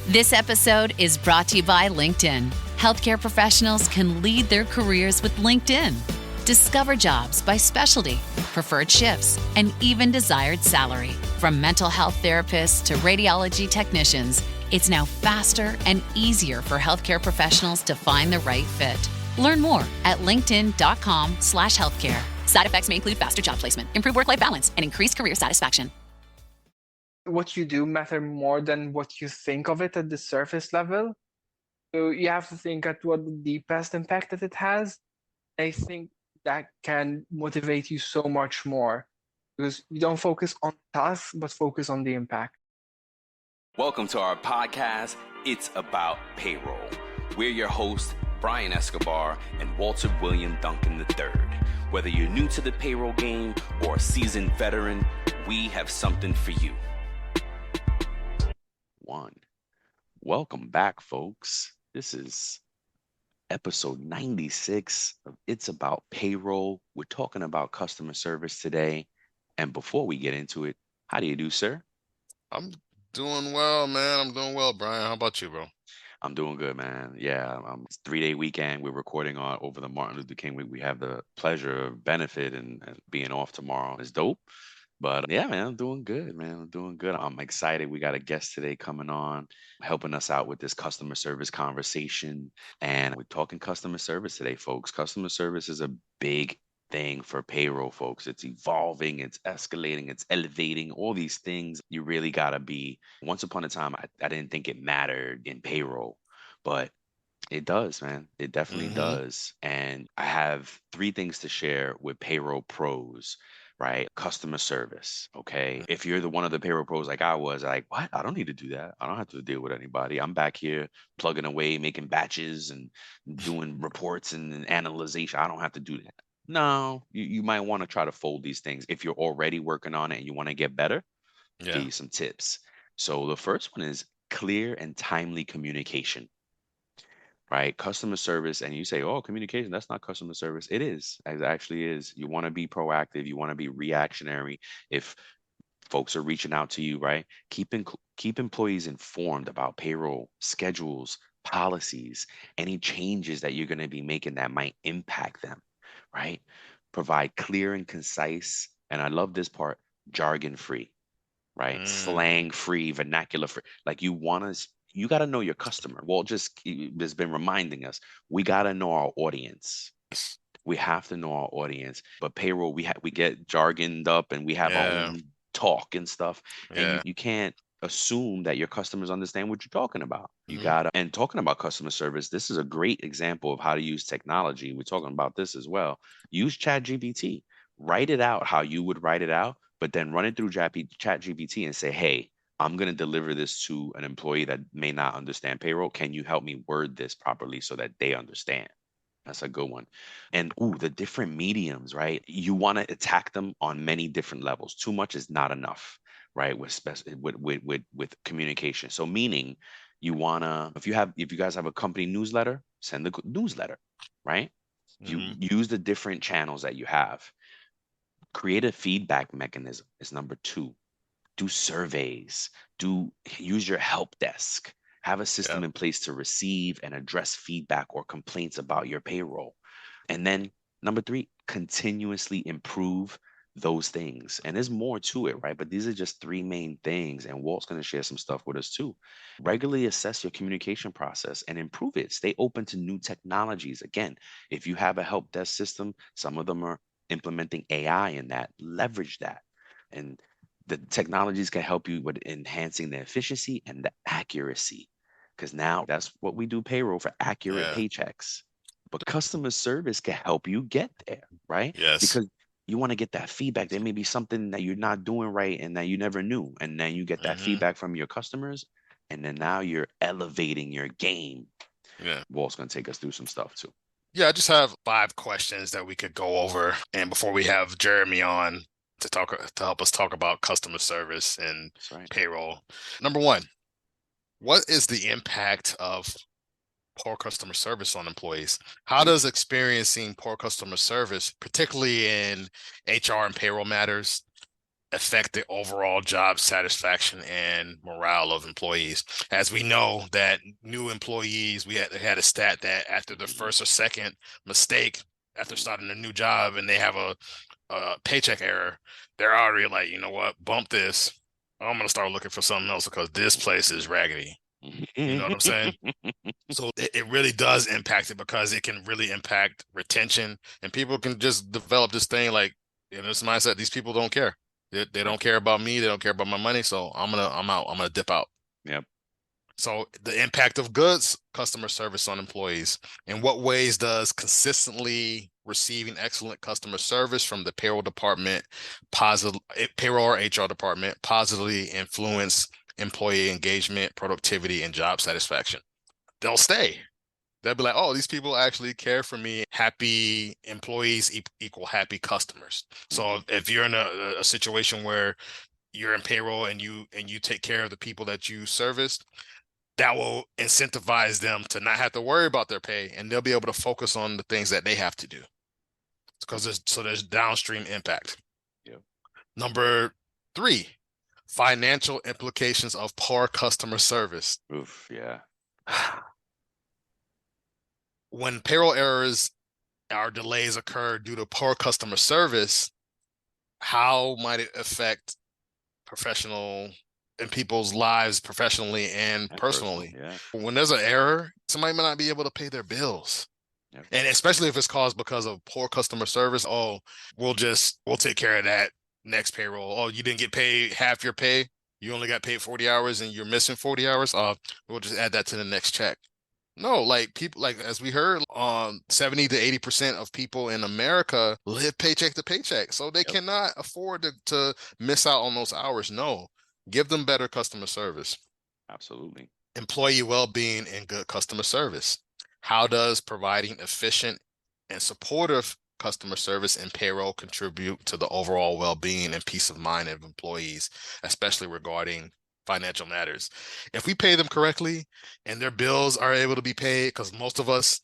This episode is brought to you by LinkedIn. Healthcare professionals can lead their careers with LinkedIn. Discover jobs by specialty, preferred shifts, and even desired salary. From mental health therapists to radiology technicians, it's now faster and easier for healthcare professionals to find the right fit. Learn more at linkedin.com/healthcare. Side effects may include faster job placement, improved work-life balance, and increased career satisfaction. What you do matter more than what you think of it at the surface level. So you have to think at what the deepest impact that it has. I think that can motivate you so much more because you don't focus on tasks, but focus on the impact. Welcome to our podcast, It's About Payroll. We're your hosts, Brian Escobar and Walter William Duncan III. Whether you're new to the payroll game or a seasoned veteran, we have something for you. Welcome back, folks. This is episode 96 of It's About Payroll. We're talking about customer service today. And before we get into it, how do you do, sir? I'm doing well, man. I'm doing well, Brian. How about you, bro? I'm doing good, man. Yeah, it's 3-day weekend. We're recording on over the Martin Luther King week. We have the pleasure of benefit and being off tomorrow. It's dope. But yeah, man, I'm doing good, man. I'm doing good. I'm excited. We got a guest today coming on, helping us out with this customer service conversation. And we're talking customer service today, folks. Customer service is a big thing for payroll, folks. It's evolving, it's escalating, it's elevating, all these things. You really got to be. Once upon a time, I didn't think it mattered in payroll, but it does, man. It definitely does. And I have 3 things to share with payroll pros, right? Customer service. Okay. If you're one of the payroll pros like I was, like, what? I don't need to do that. I don't have to deal with anybody. I'm back here plugging away, making batches and doing reports and analyzation. I don't have to do that. No, you might want to try to fold these things. If you're already working on it and you want to get better, give you some tips. So the first one is clear and timely communication. Right? Customer service, and you say, oh, communication, that's not customer service. It is. It actually is. You want to be proactive. You want to be reactionary. If folks are reaching out to you, right? Keep employees informed about payroll, schedules, policies, any changes that you're going to be making that might impact them, right? Provide clear and concise, and I love this part, jargon free, right? Slang free, vernacular free. Like you got to know your customer. Walt just has been reminding us, we got to know our audience. We have to know our audience. But payroll, we get jargoned up and we have our own talk and stuff. And you can't assume that your customers understand what you're talking about. You gotta, and talking about customer service, this is a great example of how to use technology. We're talking about this as well. Use ChatGPT. Write it out how you would write it out, but then run it through ChatGPT and say, hey, I'm going to deliver this to an employee that may not understand payroll. Can you help me word this properly so that they understand? That's a good one. And the different mediums, right? You want to attack them on many different levels. Too much is not enough, right? With communication. So meaning you want to, if you guys have a company newsletter, send the newsletter, right? You use the different channels that you have. Create a feedback mechanism is number 2. Do surveys, use your help desk, have a system in place to receive and address feedback or complaints about your payroll. And then number 3, continuously improve those things. And there's more to it, right? But these are just 3 main things. And Walt's going to share some stuff with us too. Regularly assess your communication process and improve it. Stay open to new technologies. Again, if you have a help desk system, some of them are implementing AI in that, leverage that. And the technologies can help you with enhancing the efficiency and the accuracy, because now that's what we do payroll for, accurate paychecks. But customer service can help you get there, right? Yes. Because you want to get that feedback. There may be something that you're not doing right and that you never knew. And then you get that feedback from your customers. And then now you're elevating your game. Yeah. Walt's going to take us through some stuff too. Yeah, I just have 5 questions that we could go over. And before we have Jeremy on to help us talk about customer service and payroll. Number 1, what is the impact of poor customer service on employees? How does experiencing poor customer service, particularly in HR and payroll matters, affect the overall job satisfaction and morale of employees. As we know that new employees, we had a stat that after the first or second mistake, after starting a new job and they have a paycheck error, they're already like, you know what, bump this. I'm going to start looking for something else because this place is raggedy. You know what I'm saying? So it really does impact it because it can really impact retention, and people can just develop this thing like, this mindset. These people don't care. They don't care about me. They don't care about my money. So I'm out. I'm gonna dip out. Yep. So the impact of goods customer service on employees. In what ways does consistently receiving excellent customer service from the payroll department, payroll or HR department, positively influence employee engagement, productivity, and job satisfaction? They'll stay. They'll be like, oh, these people actually care for me. Happy employees equal happy customers. So if you're in a situation where you're in payroll and you take care of the people that you serviced, that will incentivize them to not have to worry about their pay, and they'll be able to focus on the things that they have to do. Because there's downstream impact. Yep. Number 3, financial implications of poor customer service. Oof, yeah. When payroll errors or delays occur due to poor customer service, how might it affect professional and people's lives professionally and personally? Yeah. When there's an error, somebody might not be able to pay their bills. Yep. And especially if it's caused because of poor customer service. Oh, we'll take care of that next payroll. Oh, you didn't get paid half your pay. You only got paid 40 hours and you're missing 40 hours. We'll just add that to the next check. No, like people, like as we heard, 70 to 80% of people in America live paycheck to paycheck. So they cannot afford to miss out on those hours. No, give them better customer service. Absolutely. Employee well-being and good customer service. How does providing efficient and supportive customer service and payroll contribute to the overall well-being and peace of mind of employees, especially regarding financial matters? If we pay them correctly and their bills are able to be paid, because most of us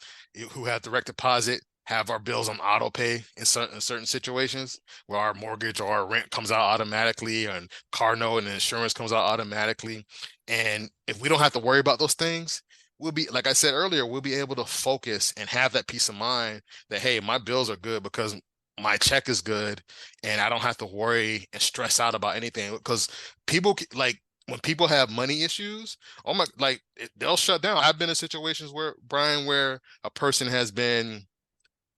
who have direct deposit have our bills on auto pay in certain situations where our mortgage or our rent comes out automatically, and car note and insurance comes out automatically. And if we don't have to worry about those things, we'll be, like I said earlier, we'll be able to focus and have that peace of mind that, hey, my bills are good because my check is good and I don't have to worry and stress out about anything. Because people, like, when people have money issues, they'll shut down. I've been in situations where, Brian, where a person has been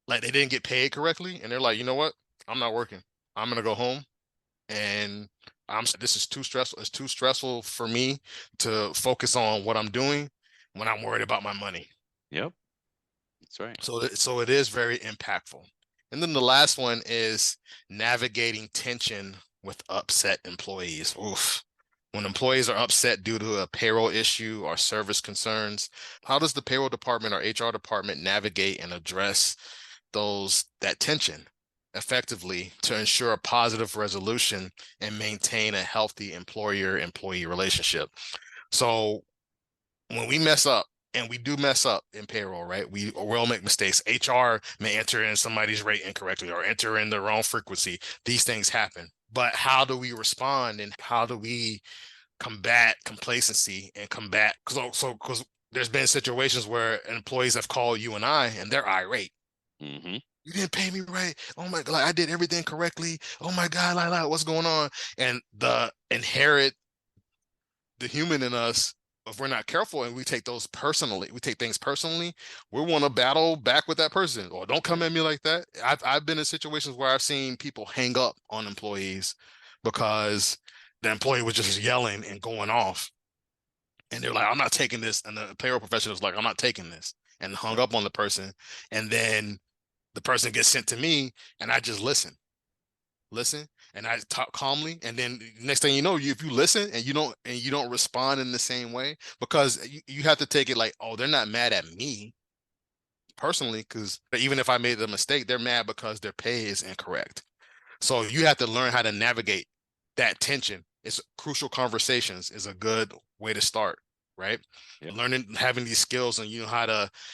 like, they didn't get paid correctly, and they're like, you know what? I'm not working. I'm gonna go home, and this is too stressful. It's too stressful for me to focus on what I'm doing when I'm worried about my money. Yep, that's right. So it is very impactful. And then the last one is navigating tension with upset employees. Oof. When employees are upset due to a payroll issue or service concerns, how does the payroll department or HR department navigate and address that tension effectively to ensure a positive resolution and maintain a healthy employer-employee relationship? So when we mess up, and we do mess up in payroll, right? We will make mistakes. HR may enter in somebody's rate incorrectly or enter in the wrong frequency. These things happen. But how do we respond, and how do we combat complacency and combat? Because there's been situations where employees have called you and I, and they're irate. Mm-hmm. You didn't pay me right. Oh my God, I did everything correctly. Oh my God, what's going on? And the human in us, if we're not careful and we take things personally, we want to battle back with that person. Or don't come at me like that. I've been in situations where I've seen people hang up on employees because the employee was just yelling and going off. And they're like, I'm not taking this. And the payroll professional's like, I'm not taking this, and hung up on the person. And then the person gets sent to me, and I just listen, and I talk calmly. And then next thing you know, if you listen and you don't respond in the same way, because you have to take it like, oh, they're not mad at me personally, because even if I made the mistake, they're mad because their pay is incorrect. So you have to learn how to navigate that tension. It's crucial. Conversations is a good way to start, right? Yep. Learning, having these skills, and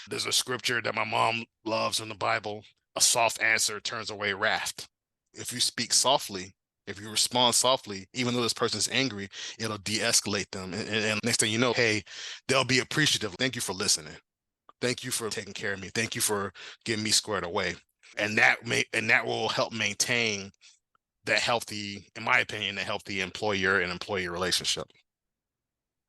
there's a scripture that my mom loves in the Bible: a soft answer turns away wrath. If you speak softly, If you respond softly, even though this person's angry, it'll de-escalate them. And next thing you know, hey, they'll be appreciative. Thank you for listening. Thank you for taking care of me. Thank you for getting me squared away. And that will help maintain that healthy, in my opinion, a healthy employer and employee relationship.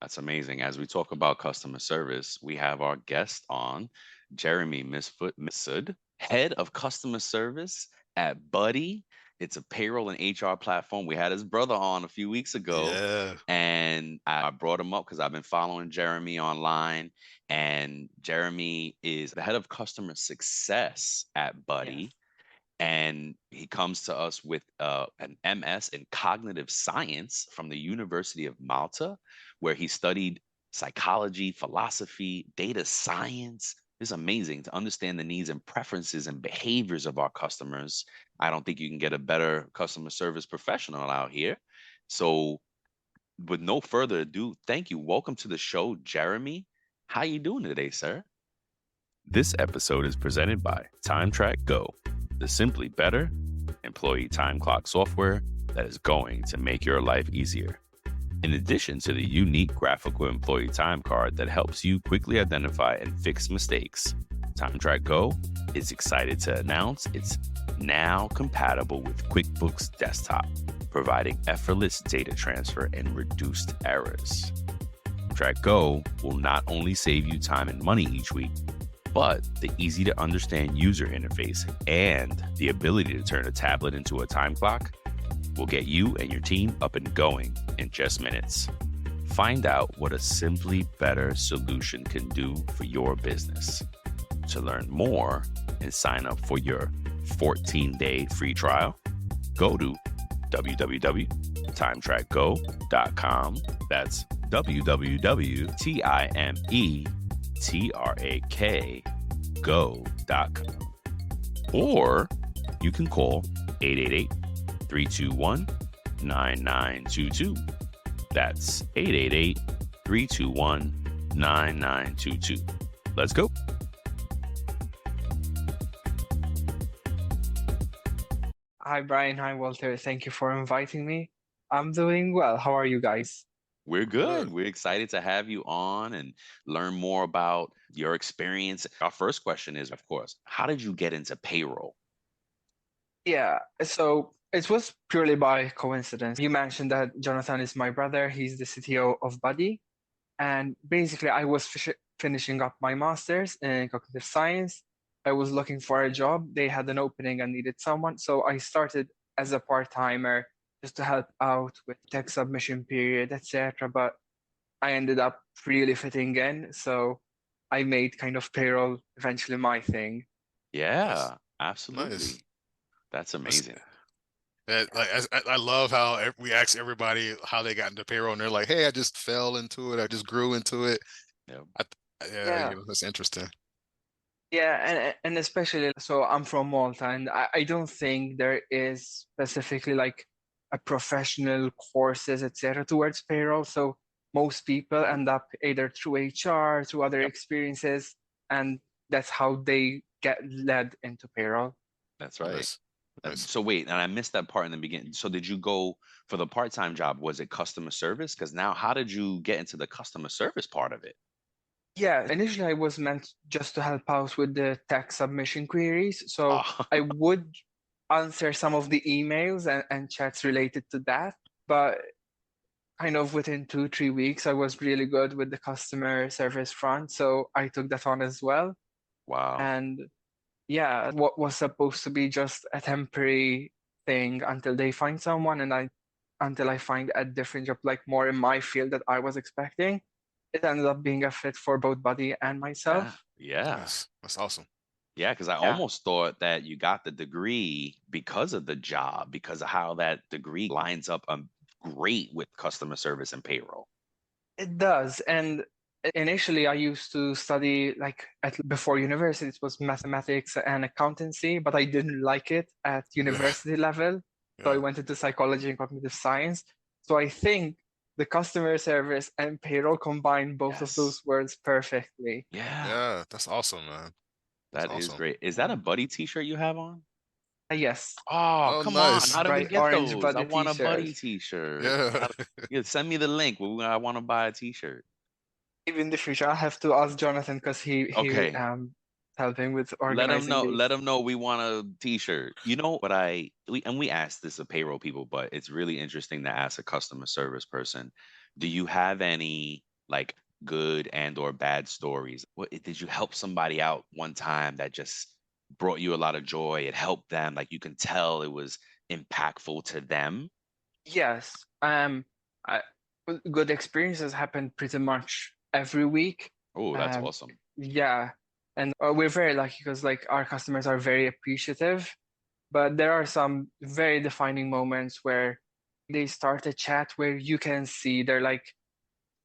That's amazing. As we talk about customer service, we have our guest on, Jeremy Mifsud, head of customer service at Buddy. It's a payroll and HR platform. We had his brother on a few weeks ago, Yeah. and I brought him up because I've been following Jeremy online. And Jeremy is the head of customer success at Buddy. Yes. And he comes to us with an MS in cognitive science from the University of Malta, where he studied psychology, philosophy, data science. It's amazing to understand the needs and preferences and behaviors of our customers. I don't think you can get a better customer service professional out here. So, with no further ado, thank you. Welcome to the show, Jeremy. How you doing today, sir? This episode is presented by TimeTrakGO, the simply better employee time clock software that is going to make your life easier. In addition to the unique graphical employee time card that helps you quickly identify and fix mistakes, TimeTrakGO is excited to announce it's now compatible with QuickBooks Desktop, providing effortless data transfer and reduced errors. TimeTrakGO will not only save you time and money each week, but the easy to understand user interface and the ability to turn a tablet into a time clock will get you and your team up and going in just minutes. Find out what a simply better solution can do for your business. To learn more and sign up for your 14-day free trial, go to www.timetrakgo.com. That's www.timetrakgo.com. Or you can call 888-321-9922. That's 888-321-9922. Let's go. Hi, Brian. Hi, Walter. Thank you for inviting me. I'm doing well. How are you guys? We're good. We're excited to have you on and learn more about your experience. Our first question is, of course, how did you get into payroll? Yeah, so it was purely by coincidence. You mentioned that Jonathan is my brother. He's the CTO of Buddy. And basically, I was finishing up my master's in cognitive science. I was looking for a job. They had an opening and needed someone. So I started as a part-timer just to help out with tech submission period, etc. But I ended up really fitting in. So I made kind of payroll eventually my thing. Yeah, absolutely. Nice. That's amazing. I love how we ask everybody how they got into payroll, and they're like, "Hey, I just fell into it. I just grew into it." Yeah. That's interesting. Yeah, and especially, so I'm from Malta, and I don't think there is specifically like a professional courses, etc., towards payroll. So most people end up either through HR, through other experiences, and that's how they get led into payroll. That's right. Nice. So wait, and I missed that part in the beginning. So did you go for the part-time job? Was it customer service? Because now, how did you get into the customer service part of it? Yeah, initially I was meant just to help out with the tax submission queries. So I would answer some of the emails and chats related to that. But kind of within 2-3 weeks, I was really good with the customer service front. So I took that on as well. Wow. And yeah, what was supposed to be just a temporary thing until they find someone until I find a different job, like more in my field that I was expecting. It ended up being a fit for both Buddy and myself. Yeah. That's awesome. Yeah, because I almost thought that you got the degree because of the job, because of how that degree lines up great with customer service and payroll. It does. And initially, I used to study before university, it was mathematics and accountancy, but I didn't like it at university level. So I went into psychology and cognitive science. So I think the customer service and payroll combine both of those words perfectly. Yeah, that's awesome, man. That is great. Is that a Buddy t-shirt you have on? Yes. Oh, Oh, come on. nice. How do we Bright get orange those? I buddy want a t-shirt. buddy t-shirt. Yeah. Yeah, send me the link. I want to buy a t-shirt. Maybe in the future, I'll have to ask Jonathan because he Okay. helping with Let them organizing know. these. Let them know we want a t-shirt. You know what we asked this of payroll people, but it's really interesting to ask a customer service person. Do you have any like good and or bad stories? What did you help somebody out one time that just brought you a lot of joy? It helped them, like you can tell it was impactful to them. Yes. I, good experiences happen pretty much every week. Oh, that's Um, awesome. yeah, and we're very lucky because like our customers are very appreciative. But there are some very defining moments where they start a chat where you can see they're like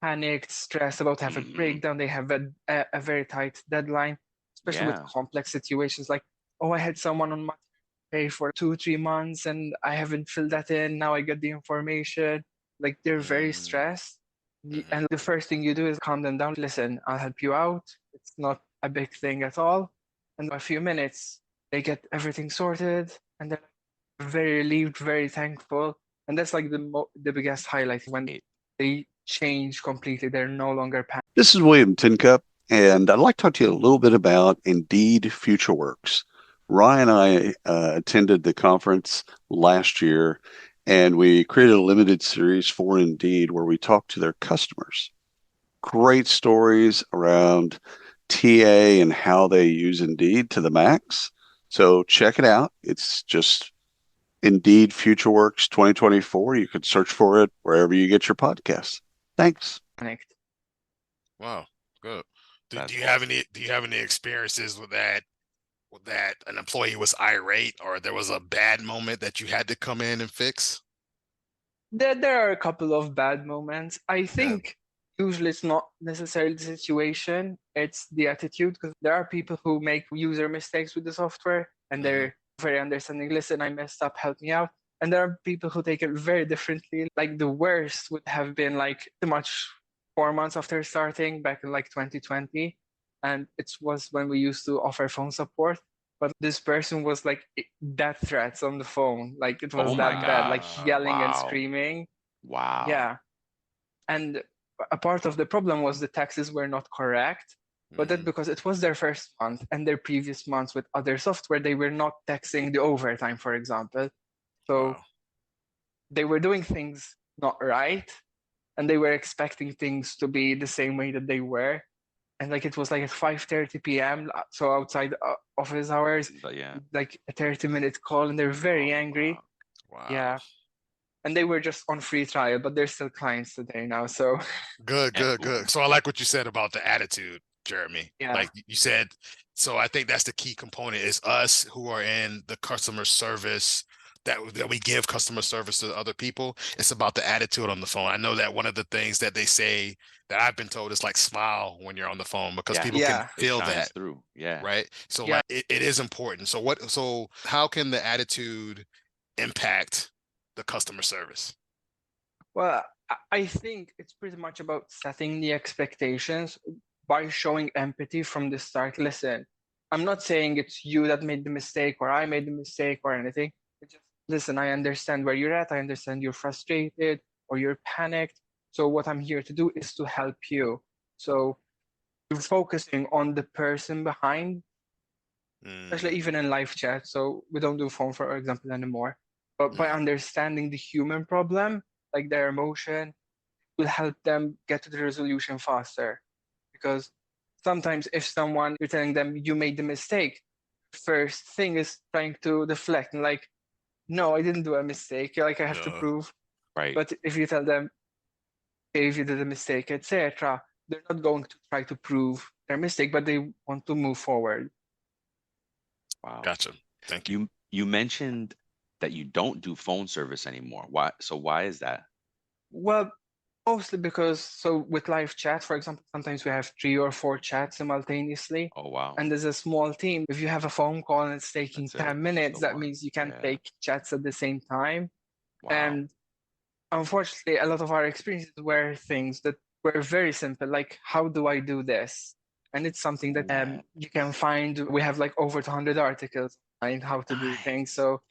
panicked, stressed about to have a Hmm. breakdown. They have a very tight deadline, especially with Yeah. complex situations like, oh, I had someone on my pay for 2 3 months and I haven't filled that in. Now I get the information. Like they're very Mm. stressed. Hmm. And the first thing you do is calm them down. Listen, I'll help you out. It's not a big thing at all. And in a few minutes, they get everything sorted and they're very relieved, very thankful. And that's like the biggest highlight when they change completely. They're no longer panicked. This is William Tincup, and I'd like to talk to you a little bit about Indeed FutureWorks. Ryan and I attended the conference last year, and we created a limited series for Indeed where we talked to their customers. Great stories around TA and how they use Indeed to the max. So check it out. It's just Indeed FutureWorks 2024. You can search for it wherever you get your podcasts. Thanks. Wow. Good. That's Do you have awesome. any experiences with that an employee was irate or there was a bad moment that you had to come in and fix? There are a couple of bad moments. I Yeah. think usually it's not necessarily the situation, it's the attitude because there are people who make user mistakes with the software and they're very understanding. Listen, I messed up, help me out. And there are people who take it very differently. Like the worst would have been like pretty much 4 months after starting back in like 2020. And it was when we used to offer phone support. But this person was like death threats on the phone. Like it was Oh my that bad, like gosh. Wow. yelling and Wow. screaming. Wow. Yeah. And a part of the problem was the taxes were not correct. But that's because it was their first month and their previous months with other software, they were not taxing the overtime, for example. So Wow. they were doing things not right and they were expecting things to be the same way that they were. And like it was like at 5:30 p.m. So outside office hours, But yeah. like a 30-minute call, and they're very Oh, angry. Wow. Yeah, and they were just on free trial, but they're still clients today now. So Good, good, Ooh, good. So I like what you said about the attitude, Jeremy. yeah, Like you said, so I think that's the key component is us who are in the customer service that we give customer service to other people. It's about the attitude on the phone. I know that one of the things that they say that I've been told is like smile when you're on the phone because yeah. people can yeah, It feel shines that, through. Yeah. right? So yeah. like it is important. So how can the attitude impact the customer service? Well, I think it's pretty much about setting the expectations by showing empathy from the start. Listen, I'm not saying it's you that made the mistake or I made the mistake or anything. It's just, listen, I understand where you're at. I understand you're frustrated or you're panicked. So what I'm here to do is to help you. So you're focusing on the person behind, especially even in live chat. So we don't do phone, for example, anymore. But by understanding the human problem, like their emotion, will help them get to the resolution faster. Because sometimes if someone you're telling them you made the mistake, first thing is trying to deflect and like, no, I didn't do a mistake. Like I have to No. prove. Right. But if you tell them, okay, if you did a mistake, etc., they're not going to try to prove their mistake, but they want to move forward. Wow. Gotcha. Thank you. You mentioned that you don't do phone service anymore. Why? So why is that? Well, mostly because so with live chat, for example, sometimes we have 3 or 4 chats simultaneously. Oh wow. And there's a small team. If you have a phone call and it's taking That's it. 10 Just minutes, the that one. means you can't Yeah. take chats at the same time. Wow. And unfortunately, a lot of our experiences were things that were very simple, like how do I do this? And it's something that Oh, man. you can find. We have like over 200 articles and how to do things. So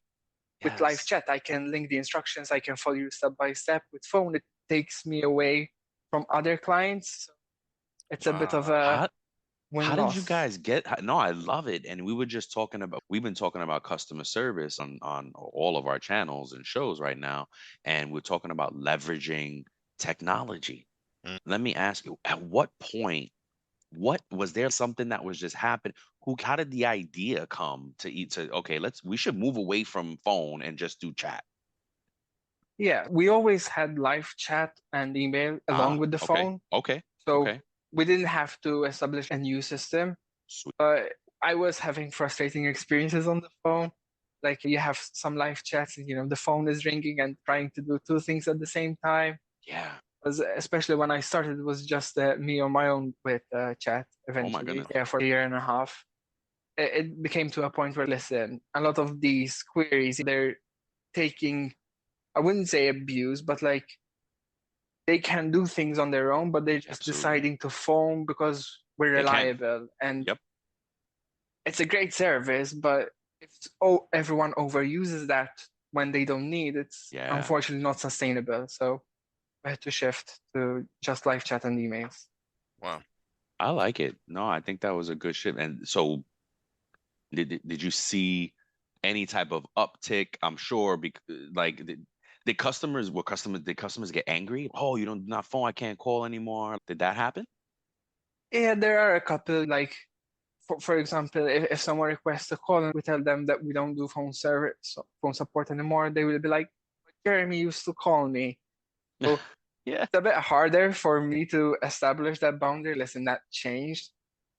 with live chat, I can link the instructions. I can follow you step by step. With phone, it takes me away from other clients. So it's a bit of a How did you win-loss. guys get? No, I love it. And we've been talking about customer service on all of our channels and shows right now. And we're talking about leveraging technology. Let me ask you, at what point, what was there something that was just happening? How did the idea come to okay, we should move away from phone and just do chat? Yeah, we always had live chat and email along with the phone. Okay. So we didn't have to establish a new system. I was having frustrating experiences on the phone. Like you have some live chats and the phone is ringing and trying to do two things at the same time. Yeah. Especially when I started, it was just me on my own with chat eventually. Oh my goodness. Yeah, for a year and a half. It became to a point where, listen, a lot of these queries, they're taking, I wouldn't say abuse, but like they can do things on their own, but they're just deciding to phone because we're reliable. And it's a great service, but if everyone overuses that when they don't need, it's unfortunately not sustainable. So I had to shift to just live chat and emails. Wow. I like it. No, I think that was a good shift. And so did you see any type of uptick? I'm sure like did customers get angry? Oh, you don't not phone, I can't call anymore. Did that happen? Yeah, there are a couple, like for example, if someone requests a call and we tell them that we don't do phone support anymore, they will be like, Jeremy used to call me. So it's a bit harder for me to establish that boundary. Listen, that changed.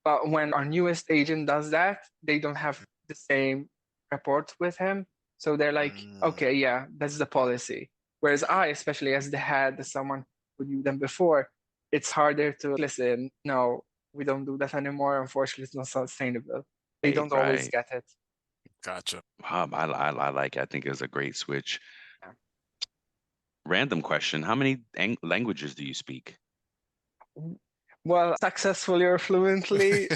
But when our newest agent does that, they don't have the same rapport with him. So they're like, okay, yeah, that's the policy. Whereas I, especially as the head, as someone who knew them before, it's harder to listen. No, we don't do that anymore. Unfortunately, it's not sustainable. They don't always get it. Gotcha. Wow, I like it. I think it's a great switch. Random question. How many languages do you speak? Well, successfully or fluently,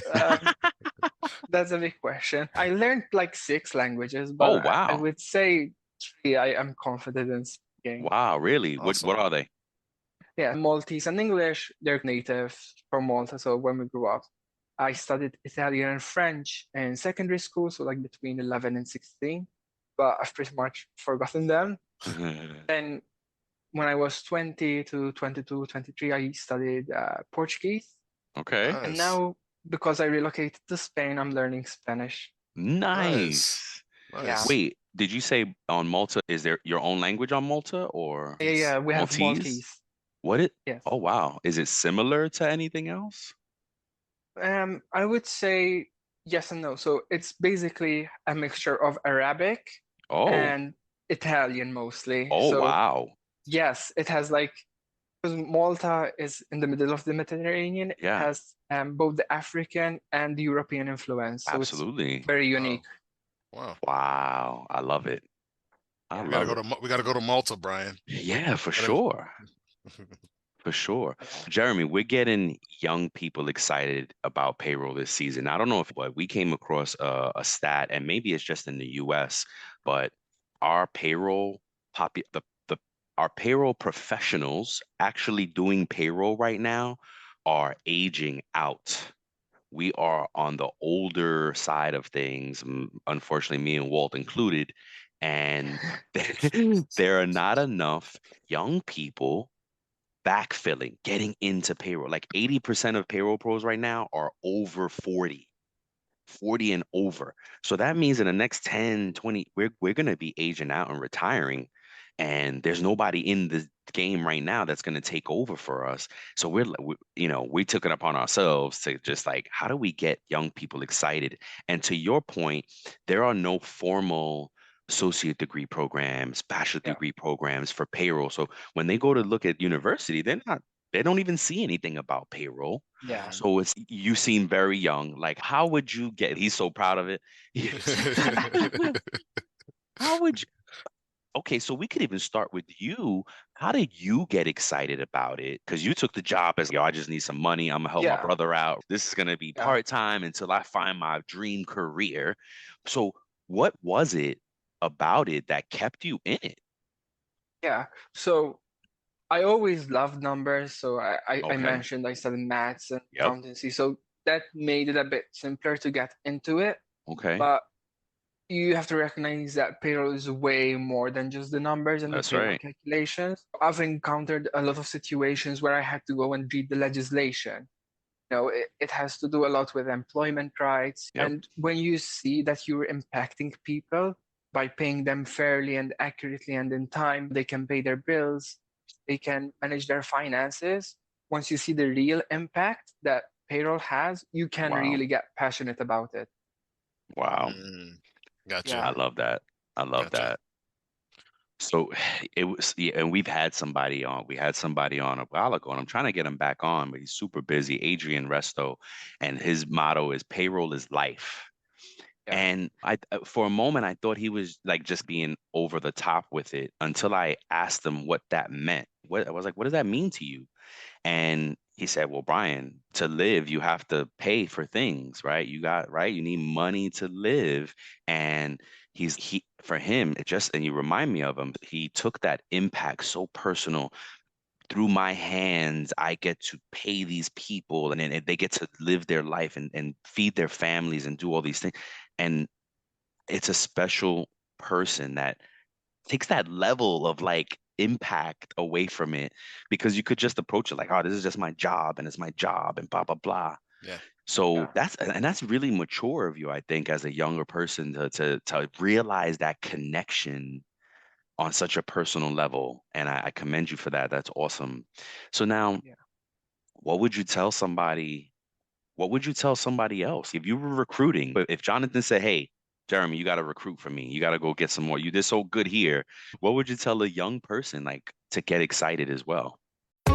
that's a big question. I learned like 6 languages, but I would say 3 I am confident in speaking. Wow, really? Awesome. What are they? Yeah, Maltese and English, they're native from Malta. So when we grew up, I studied Italian and French in secondary school, so like between 11 and 16, but I've pretty much forgotten them. And when I was 20 to 22, 23, I studied Portuguese. Okay. Nice. And now, because I relocated to Spain, I'm learning Spanish. Nice. Yeah. Wait, did you say on Malta, is there your own language on Malta or? Yeah, we have Maltese. Yes. Oh, wow. Is it similar to anything else? I would say yes and no. So it's basically a mixture of Arabic and Italian mostly. Oh, wow. Yes, it has because Malta is in the middle of the Mediterranean, it has both the African and the European influence. So absolutely. It's very unique. Wow. I love it. We gotta go to Malta, Brian. Yeah, for sure. For sure. Jeremy, we're getting young people excited about payroll this season. I don't know but we came across a stat, and maybe it's just in the US, but our payroll our payroll professionals actually doing payroll right now are aging out. We are on the older side of things, unfortunately, me and Walt included, and there are not enough young people backfilling, getting into payroll. Like 80% of payroll pros right now are over 40 and over. So that means in the next 10, 20, we're going to be aging out and retiring. And there's nobody in the game right now that's going to take over for us. So we took it upon ourselves to just how do we get young people excited? And to your point, there are no formal associate degree programs, bachelor degree programs for payroll. So when they go to look at university, they don't even see anything about payroll. Yeah. So you seem very young. How would you get? He's so proud of it. How would you? Okay, so we could even start with you. How did you get excited about it? Because you took the job as, I just need some money. I'm going to help my brother out. This is going to be part-time until I find my dream career. So what was it about it that kept you in it? Yeah. So I always loved numbers. So I Okay. mentioned I studied maths and Yep. accountancy. So that made it a bit simpler to get into it. Okay. But you have to recognize that payroll is way more than just the numbers and the That's payroll right. calculations. I've encountered a lot of situations where I had to go and read the legislation. It has to do a lot with employment rights. Yep. And when you see that you're impacting people by paying them fairly and accurately and in time, they can pay their bills, they can manage their finances. Once you see the real impact that payroll has, you can Wow. really get passionate about it. Wow. Gotcha. Yeah. I love that. I love Gotcha. that. So it was, yeah, and we've had somebody on. We had somebody on a while ago, and I'm trying to get him back on, but he's super busy. Adrian Resto, and his motto is "Payroll is life." Yeah. And for a moment, I thought he was like just being over the top with it until I asked him what that meant. I was like, "What does that mean to you?" And he said, "Well, Brian, to live, you have to pay for things, right? You need money to live." And for him, it just, and you remind me of him, he took that impact so personal. Through my hands, I get to pay these people, and then they get to live their life and feed their families and do all these things. And it's a special person that takes that level of like impact away from it, because you could just approach it like, oh, this is just my job and it's my job and blah blah blah. Yeah. So Yeah. that's really mature of you, I think, as a younger person to realize that connection on such a personal level. And I commend you for that. That's awesome. So now, Yeah. what would you tell somebody? What would you tell somebody else if you were recruiting? If Jonathan said, "Hey, Jeremy, you got to recruit for me. You got to go get some more. You did so good here." What would you tell a young person like to get excited as well?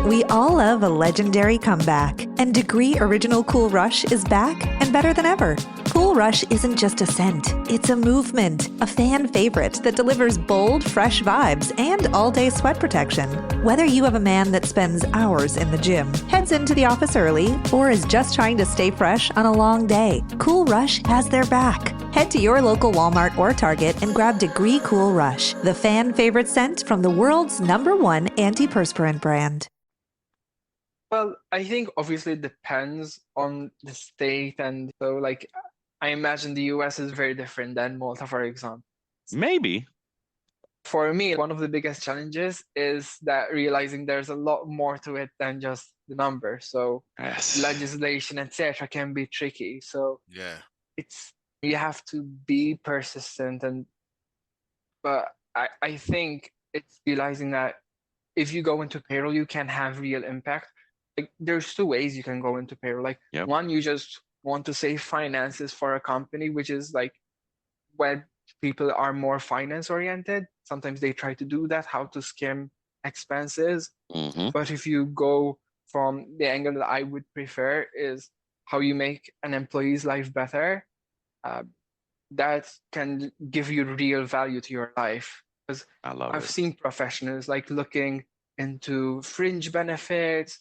We all love a legendary comeback, and Degree Original Cool Rush is back and better than ever. Cool Rush isn't just a scent, it's a movement, a fan favorite that delivers bold, fresh vibes and all-day sweat protection. Whether you have a man that spends hours in the gym, heads into the office early, or is just trying to stay fresh on a long day, Cool Rush has their back. Head to your local Walmart or Target and grab Degree Cool Rush, the fan favorite scent from the world's #1 antiperspirant brand. Well, I think obviously it depends on the state. And so, like, I imagine the US is very different than Malta, for example. Maybe. For me, one of the biggest challenges is that realizing there's a lot more to it than just the number. So, Yes. legislation, etc., can be tricky. So, Yeah. you have to be persistent. But I think it's realizing that if you go into payroll, you can have real impact. Like, there's two ways you can go into payroll. Like, Yep. one, you just want to save finances for a company, which is like when people are more finance oriented. Sometimes they try to do that, how to skim expenses. Mm-hmm. But if you go from the angle that I would prefer, is how you make an employee's life better, that can give you real value to your life. Because I love I've it. seen professionals like looking into fringe benefits,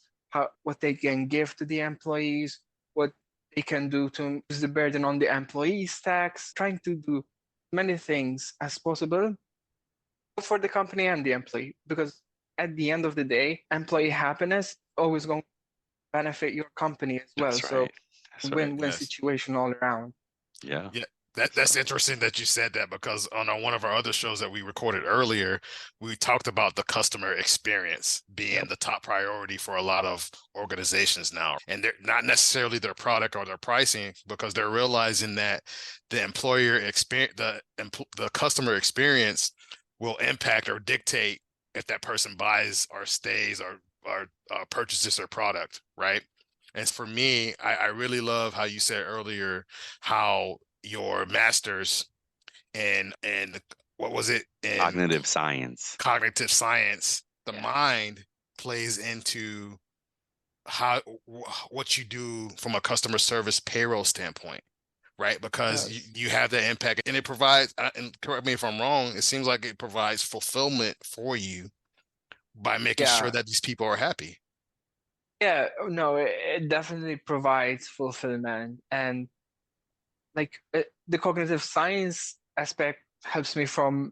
what they can give to the employees, what they can do to reduce the burden on the employees' tax, trying to do many things as possible for the company and the employee. Because at the end of the day, employee happiness is always going to benefit your company as well. That's So right. That's right. win-win Yes. situation all around. Yeah. Yeah. That's interesting that you said that, because on one of our other shows that we recorded earlier, we talked about the customer experience being the top priority for a lot of organizations now. And they're not necessarily their product or their pricing, because they're realizing that the employer experience, the customer experience will impact or dictate if that person buys or stays or purchases their product, right? And for me, I really love how you said earlier how your master's in what was it, in Cognitive science. the mind plays into what you do from a customer service payroll standpoint, right? Because you have that impact, and it provides, and correct me if I'm wrong, it seems like it provides fulfillment for you by making sure that these people are happy. Yeah, no, it definitely provides fulfillment. And like the cognitive science aspect helps me from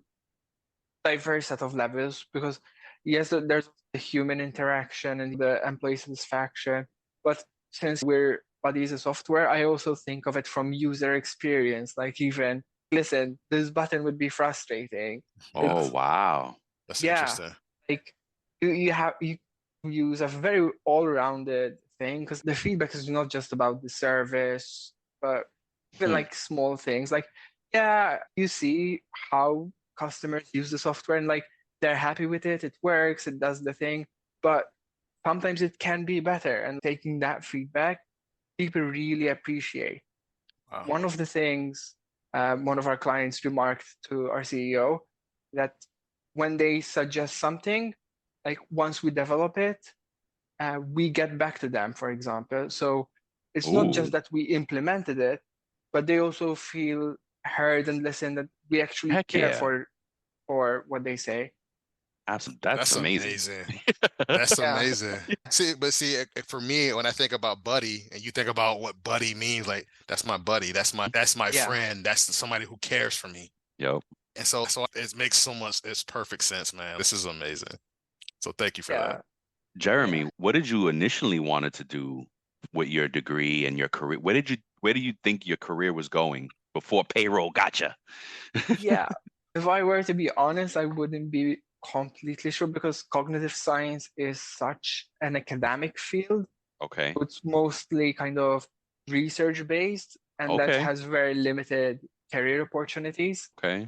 diverse set of levels because yes, there's the human interaction and the employee satisfaction, but since we're bodies of software, I also think of it from user experience. Like even listen, this button would be frustrating. Oh, wow. That's Yeah, interesting. like you use a very all-rounded thing because the feedback is not just about the service, but even like small things. Like yeah, you see how customers use the software and like they're happy with it, it works, it does the thing, but sometimes it can be better. And taking that feedback, people really appreciate. Wow. One of the things one of our clients remarked to our CEO that when they suggest something, like once we develop it, we get back to them, for example. So it's not just Ooh, that we implemented it, but they also feel heard and listened, that we actually heck care yeah. for what they say. Absolutely. That's That's amazing. amazing. That's Yeah. amazing. See, for me, when I think about buddy, and you think about what buddy means, like that's my buddy, that's my Yeah. friend, that's somebody who cares for me. Yep. And so it makes it's perfect sense, man. This is amazing. So thank you for Yeah. that. Jeremy, what did you initially wanted to do with your degree and your career? Where do you think your career was going before payroll gotcha? Yeah. If I were to be honest, I wouldn't be completely sure because cognitive science is such an academic field. Okay. It's mostly kind of research based, and that Okay. has very limited career opportunities. Okay.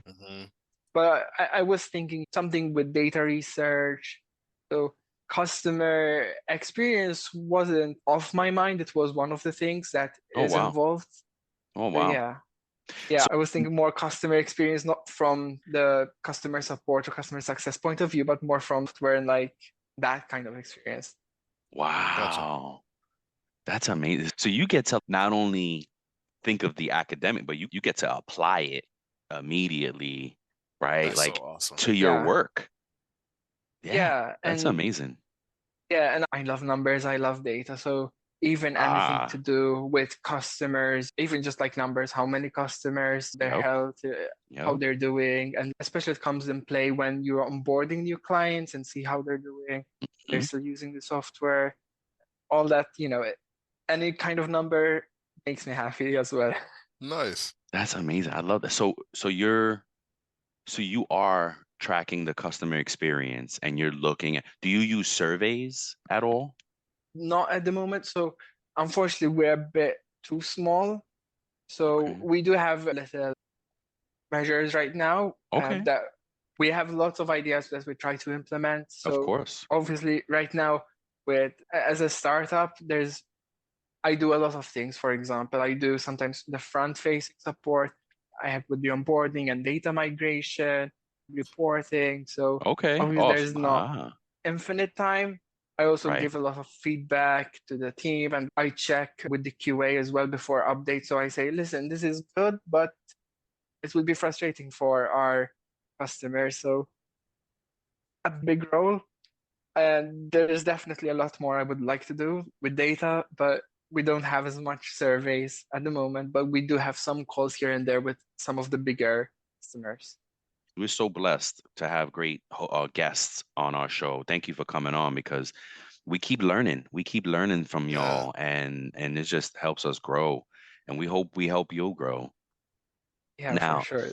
But I was thinking something with data research. So customer experience wasn't off my mind. It was one of the things that Oh is wow. involved. Oh So wow. yeah. Yeah, So I was thinking more customer experience, not from the customer support or customer success point of view, but more from software and like that kind of experience. Gotcha. wow. That's amazing. So you get to not only think of the academic, but you get to apply it immediately, right? That's so Like awesome. to your Yeah. work. Yeah, Yeah. that's And amazing. yeah, and I love numbers, I love data. So even anything to Ah, do with customers, even just like numbers, how many customers, their yep, health, how yep. they're doing, and especially it comes in play when you're onboarding new clients and see how they're doing, they're Mhm. still using the software, all that, any kind of number makes me happy as well. Nice. That's amazing. I love that. So you are tracking the customer experience and you're looking at, do you use surveys at all? Not at the moment. So unfortunately, we're a bit too small. So Okay. we do have little measures right now Okay. that we have lots of ideas that we try to implement. Of So course. obviously, right now, with as a startup, I do a lot of things. For example, I do sometimes the front-facing support. I have with the onboarding and data migration, reporting. So Okay. obviously, there's Awesome. not Ah, infinite time. I also right. give a lot of feedback to the team and I check with the QA as well before updates. So I say, listen, this is good, but it will be frustrating for our customers. So a big role. And there's definitely a lot more I would like to do with data, but we don't have as much surveys at the moment, but we do have some calls here and there with some of the bigger customers. We're so blessed to have great guests on our show. Thank you for coming on because we keep learning. We keep learning from Yeah. y'all and it just helps us grow. And we hope we help you grow. Yeah, for Now, sure.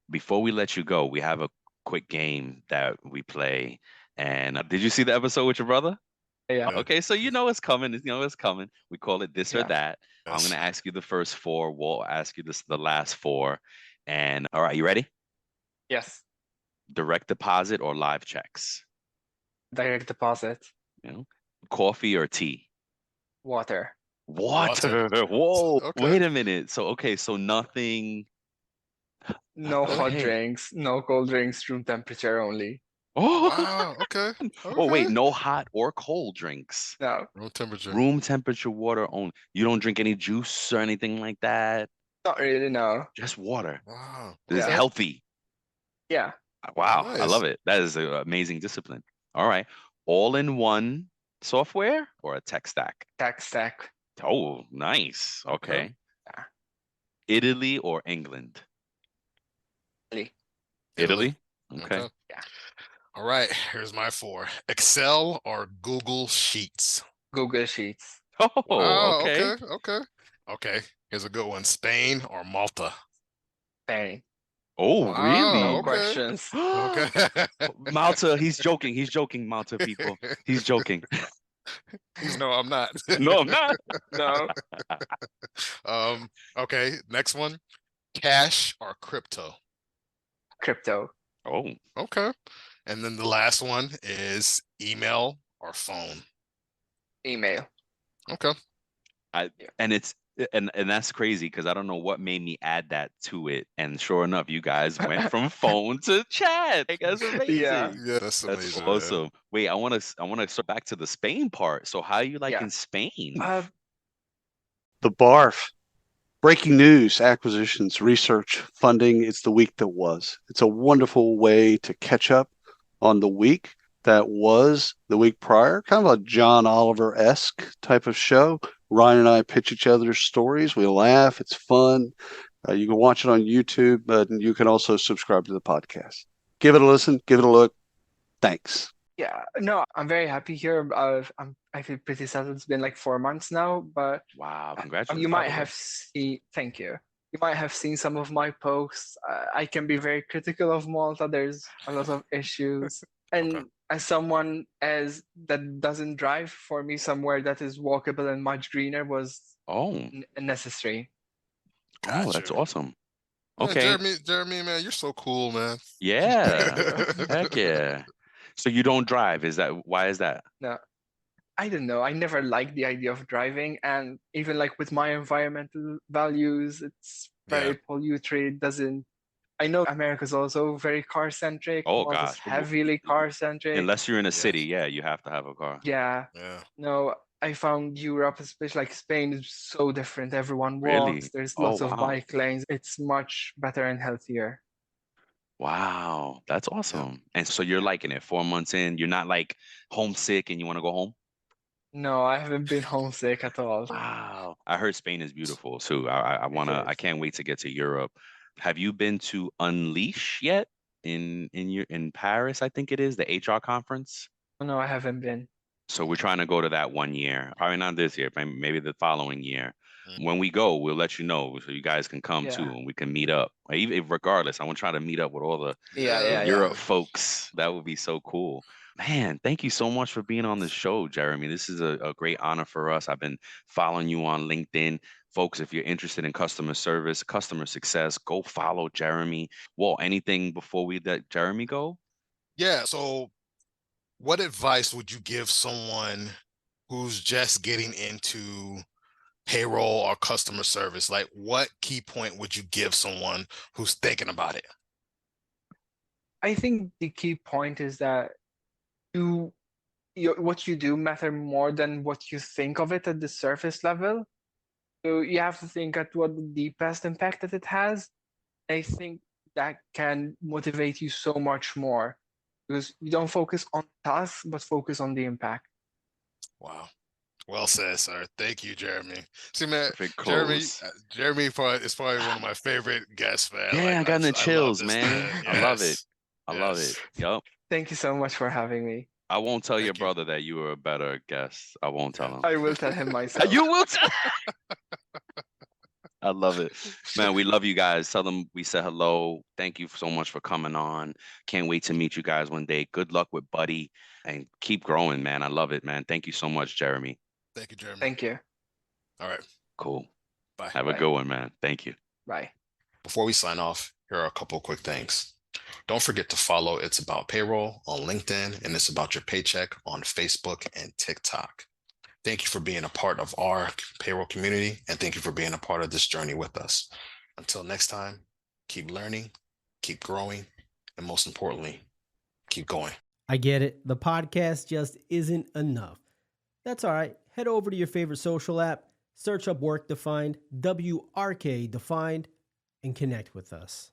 before we let you go, we have a quick game that we play. And did you see the episode with your brother? Yeah. Okay, so you know it's coming. You know it's coming. We call it this or Yeah. that. I'm Yes. gonna ask you the first four. We'll ask you the last four. And all right, you ready? Yes. Direct deposit or live checks? Direct deposit, You know, coffee or tea? water. Water. Water. Whoa, Okay. wait a minute. So nothing. No hot Okay. drinks, no cold drinks, room temperature only. Oh, Wow. Okay. oh wait, Okay. no hot or cold drinks. No, Room temperature. Room temperature water only. You don't drink any juice or anything like that. not really, no. Just water. Wow. It's Yeah. Okay. healthy. Yeah. Wow, I love Nice. it. That is an amazing discipline. All right. All in one software or a tech stack? Tech stack. Oh, nice. Okay. Okay. Yeah. Italy or England? Italy? Okay. Yeah. All right, here's my 4. Excel or Google Sheets? Google Sheets. Oh, Wow, okay. Okay, here's a good one. Spain or Malta? Spain. Oh, Wow, really? No okay. questions. Okay. Malta, he's joking, Malta people. He's joking. No, I'm not. No, I'm not. No. Okay, next one. Cash or crypto? Crypto. Oh, Okay. And then the last one is email or phone? Email. Okay. and it's and that's crazy because I don't know what made me add that to it. And sure enough, you guys went from phone to chat. Like, that's amazing. Yeah. Yeah, that's That's amazing. awesome. Man. Wait, I want to start back to the Spain part. So how are you like Yeah. in Spain? The BARF. Breaking news, acquisitions, research, funding. It's the week that was. It's a wonderful way to catch up on the week that was the week prior. Kind of a John Oliver-esque type of show. Ryan and I pitch each other's stories. We laugh. It's fun. You can watch it on YouTube, but you can also subscribe to the podcast. Give it a listen. Give it a look. Thanks. Yeah, no, I'm very happy here. I feel pretty settled. It's been like 4 months now, but Wow, congratulations. you might have seen. Thank you. You might have seen some of my posts. I can be very critical of Malta. There's a lot of issues, and as someone that doesn't drive, for me, somewhere that is walkable and much greener was necessary. Oh, that's awesome. Man, Okay, Jeremy, man, you're so cool, man. yeah, heck yeah. So you don't drive? Why is that? No, I don't know. I never liked the idea of driving, and even like with my environmental values, it's very polluted. I know America's also very car centric. Oh Malta's gosh, heavily car centric. unless you're in a city, yeah, you have to have a car. Yeah. No, I found Europe, especially like Spain, is so different. Everyone walks. Really? There's Oh, lots of wow. bike lanes. It's much better and healthier. Wow, that's awesome. And so you're liking it 4 months in. You're not like homesick and you want to go home? No, I haven't been homesick at all. Wow. I heard Spain is beautiful too. I can't wait to get to Europe. Have you been to Unleash yet in Paris, I think it is, the HR conference? No, I haven't been. So we're trying to go to that one year. Probably not this year, maybe the following year. When we go, we'll let you know so you guys can come too and we can meet up. Even regardless, I want to try to meet up with all the Europe folks. That would be so cool. Man, thank you so much for being on the show, Jeremy. This is a great honor for us. I've been following you on LinkedIn. Folks, if you're interested in customer service, customer success, go follow Jeremy. Well, anything before we let Jeremy go? Yeah, so what advice would you give someone who's just getting into payroll or customer service? Like, what key point would you give someone who's thinking about it? I think the key point is that what you do matter more than what you think of it at the surface level. So you have to think at what the deepest impact that it has. I think that can motivate you so much more because you don't focus on tasks, but focus on the impact. Wow. Well said, sir. Thank you, Jeremy. See, man, Jeremy is probably one of my favorite guests, man. Yeah, I got the chills, man. I love it. I love it. Yup. Thank you so much for having me. I won't tell your brother that you were a better guest. I won't tell him. I will tell him myself. You will tell. I love it. Man, we love you guys. Tell them we said hello. Thank you so much for coming on. Can't wait to meet you guys one day. Good luck with Buddy and keep growing, man. I love it, man. Thank you so much, Jeremy. Thank you, Jeremy. Thank you. All right. Cool. Bye. Have a good one, man. Thank you. Bye. Before we sign off, here are a couple of quick things. Don't forget to follow It's About Payroll on LinkedIn and It's About Your Paycheck on Facebook and TikTok. Thank you for being a part of our payroll community, and thank you for being a part of this journey with us. Until next time, keep learning, keep growing, and most importantly, keep going. I get it. The podcast just isn't enough. That's all right. Head over to your favorite social app, search up Work Defined, WRK Defined, and connect with us.